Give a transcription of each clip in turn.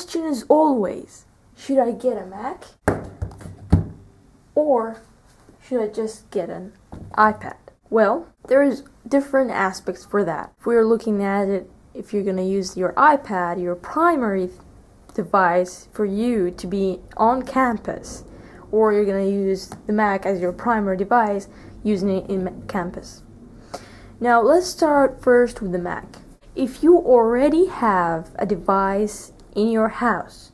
question is always, should I get a Mac or should I just get an iPad? Well, there is different aspects for that. If we're looking at it, if you're going to use your iPad, your primary device for you to be on campus, or you're going to use the Mac as your primary device, using it in campus. Now, let's start first with the Mac. If you already have a device in your house,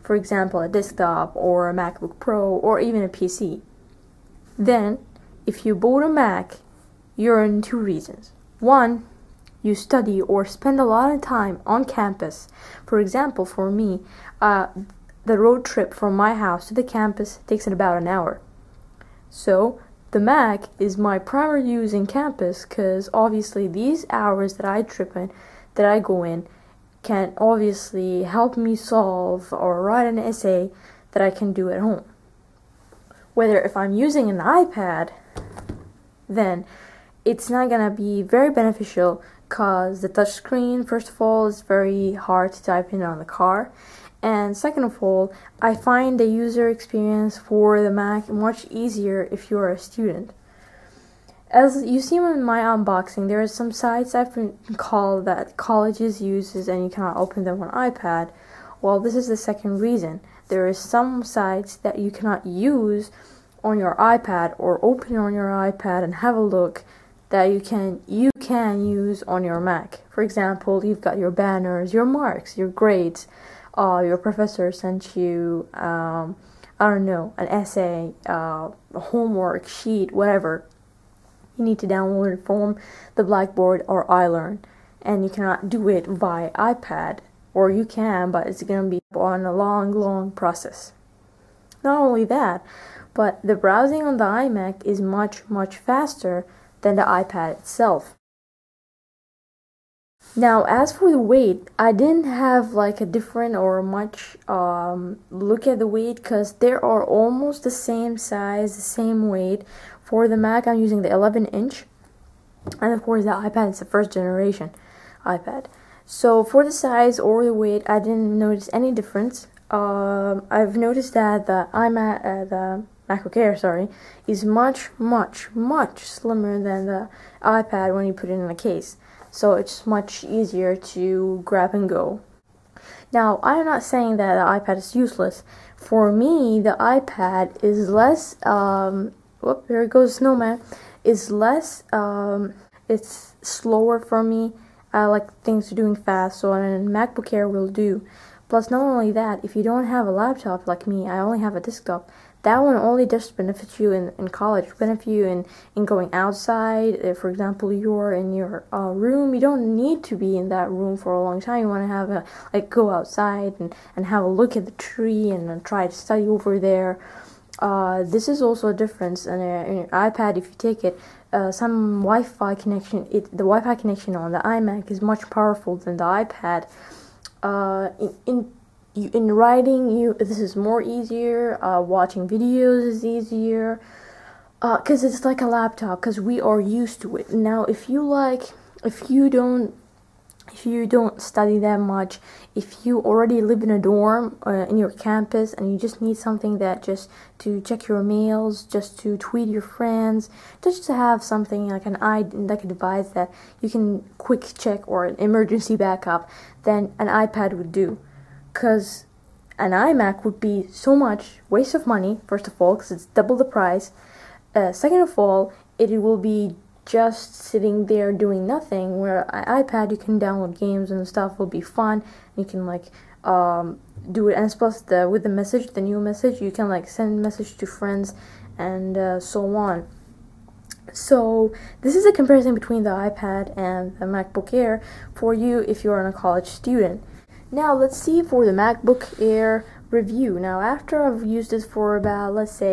for example, a desktop or a MacBook Pro or even a PC, then if you bought a Mac, you're in two reasons. One, you study or spend a lot of time on campus. For example, for me, the road trip from my house to the campus takes about an hour. So the Mac is my primary use in campus because obviously these hours that I go in can obviously help me solve or write an essay that I can do at home. Whether if I'm using an iPad, then it's not gonna be very beneficial because the touchscreen, first of all, is very hard to type in on the car. And second of all, I find the user experience for the Mac much easier if you're a student. As you see in my unboxing, there are some sites I've been called that colleges uses and you cannot open them on iPad. Well, this is the second reason. There is some sites that you cannot use on your iPad or open on your iPad and have a look that you can use on your Mac. For example, you've got your banners, your marks, your grades. Your professor sent you, I don't know, an essay, a homework sheet, whatever. You need to download it from the Blackboard or iLearn, and you cannot do it via iPad, or you can, but it's going to be on a long process. Not only that, but the browsing on the iMac is much faster than the iPad itself. Now, as for the weight, I didn't have like a different or much look at the weight because they are almost the same size, the same weight. For the Mac, I'm using the 11-inch, and of course the iPad is the first generation iPad. So for the size or the weight, I didn't notice any difference. I've noticed that the Macbook Air, is much slimmer than the iPad when you put it in a case. So it's much easier to grab and go. Now, I'm not saying that the iPad is useless. For me, the iPad is less, there goes Snowman, is less, it's slower for me. I like things doing fast, so a MacBook Air will do. Plus, not only that, if you don't have a laptop like me, I only have a desktop. That one only just benefits you in college, benefits you in going outside. If, for example, you're in your room, you don't need to be in that room for a long time. You want to have go outside and have a look at the tree and try to study over there. This is also a difference in your iPad. If you take it, some Wi-Fi connection, the Wi-Fi connection on the iMac is much powerful than the iPad. In writing, this is more easier. Watching videos is easier because it's like a laptop. Because we are used to it. Now, if you don't study that much, if you already live in a dorm in your campus and you just need something that just to check your mails, just to tweet your friends, just to have something like a device that you can quick check or an emergency backup, then an iPad would do. Because an iMac would be so much waste of money, first of all, because it's double the price. Second of all, it will be just sitting there doing nothing, where an iPad you can download games and stuff, will be fun. You can do it, and plus with the new message, you can send message to friends and so on. So this is a comparison between the iPad and the MacBook Air for you if you're a college student. Now let's see for the MacBook Air review. Now after I've used it for about, after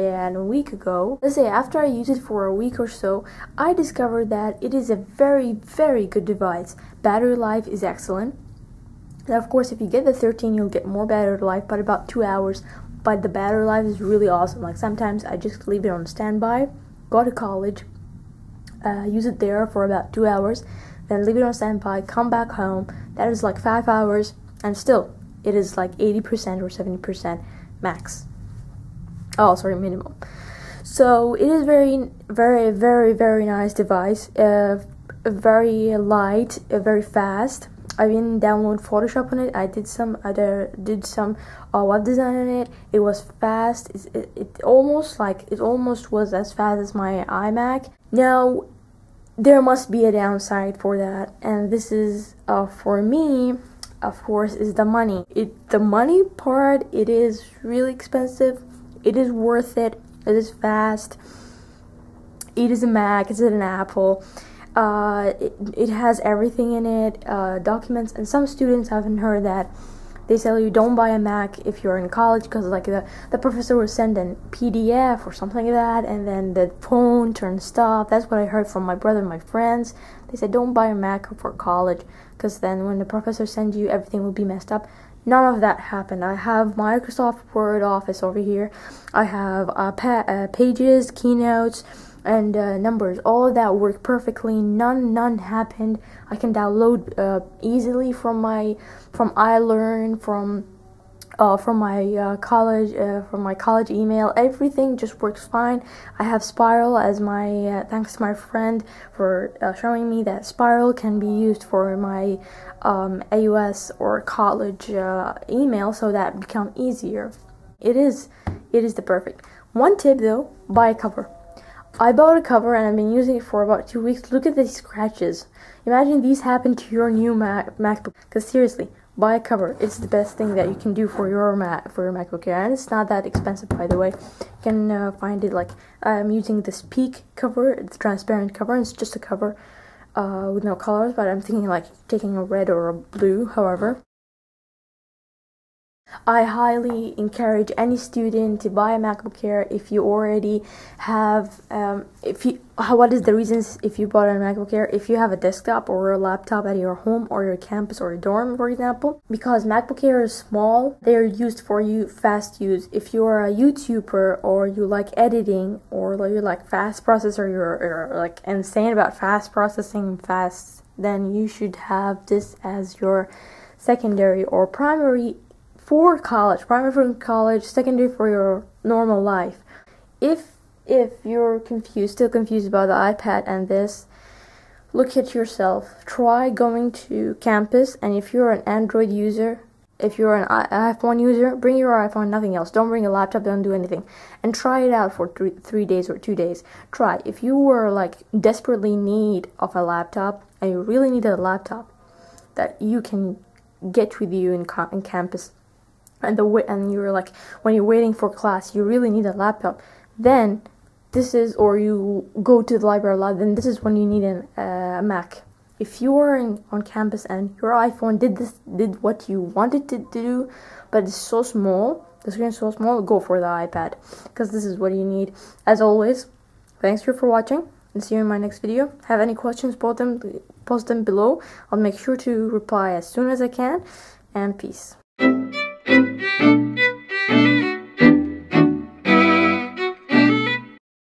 I used it for a week or so, I discovered that it is a very good device. Battery life is excellent. Now of course if you get the 13 you'll get more battery life, but about 2 hours, but the battery life is really awesome. Sometimes I just leave it on standby, go to college, use it there for about 2 hours, then leave it on standby, come back home. That is 5 hours, and still it is like 80% or 70% max. Oh, sorry, minimum. So it is very nice device. Very light, very fast. I didn't download Photoshop on it. I did some web design on it. It was fast. It almost was as fast as my iMac. Now there must be a downside for that, and this is for me, of course, is the money. The money part, it is really expensive. It is worth it. It is fast. It is a Mac. It's an Apple. It has everything in it, documents, and some students haven't heard that. They tell you don't buy a Mac if you're in college, because like the professor will send a PDF or something like that, and then the phone turns stuff. That's what I heard from my brother and my friends. They said don't buy a Mac for college, because then when the professor sends you, everything will be messed up. None of that happened. I have Microsoft Word Office over here. I have Pages, Keynotes, and Numbers. All of that worked perfectly. None happened. I can download easily from iLearn, from my college email. Everything just works fine. I have Spiral as my thanks to my friend for showing me that Spiral can be used for my AUS or college email, so that become easier. It is the perfect. One tip though: buy a cover. I bought a cover and I've been using it for about 2 weeks. Look at these scratches. Imagine these happen to your new MacBook. Because seriously, buy a cover. It's the best thing that you can do for your MacBook Air, and it's not that expensive, by the way. You can find it like I'm using this Peak cover. It's a transparent cover, and it's just a cover with no colors. But I'm thinking like taking a red or a blue. However, I highly encourage any student to buy a MacBook Air if you already have, what is the reasons if you bought a MacBook Air? If you have a desktop or a laptop at your home or your campus or your dorm, for example, because MacBook Air is small, they're used for fast use. If you're a YouTuber or you like editing or you like fast processor, you're like insane about fast processing then you should have this as your secondary or primary for college, primary for college, secondary for your normal life. If you're still confused about the iPad and this, look at yourself. Try going to campus, and if you're an Android user, if you're an iPhone user, bring your iPhone, nothing else. Don't bring a laptop, don't do anything. And try it out for 3 days or 2 days. Try. If you were like desperately in need of a laptop, and you really need a laptop that you can get with you in campus, and you're like, when you're waiting for class, you really need a laptop, then or you go to the library a lot, then this is when you need a Mac. If you are on campus and your iPhone did what you wanted to do, but it's so small, the screen is so small, go for the iPad, because this is what you need. As always, thanks for watching, and see you in my next video. Have any questions, post them below. I'll make sure to reply as soon as I can, and peace.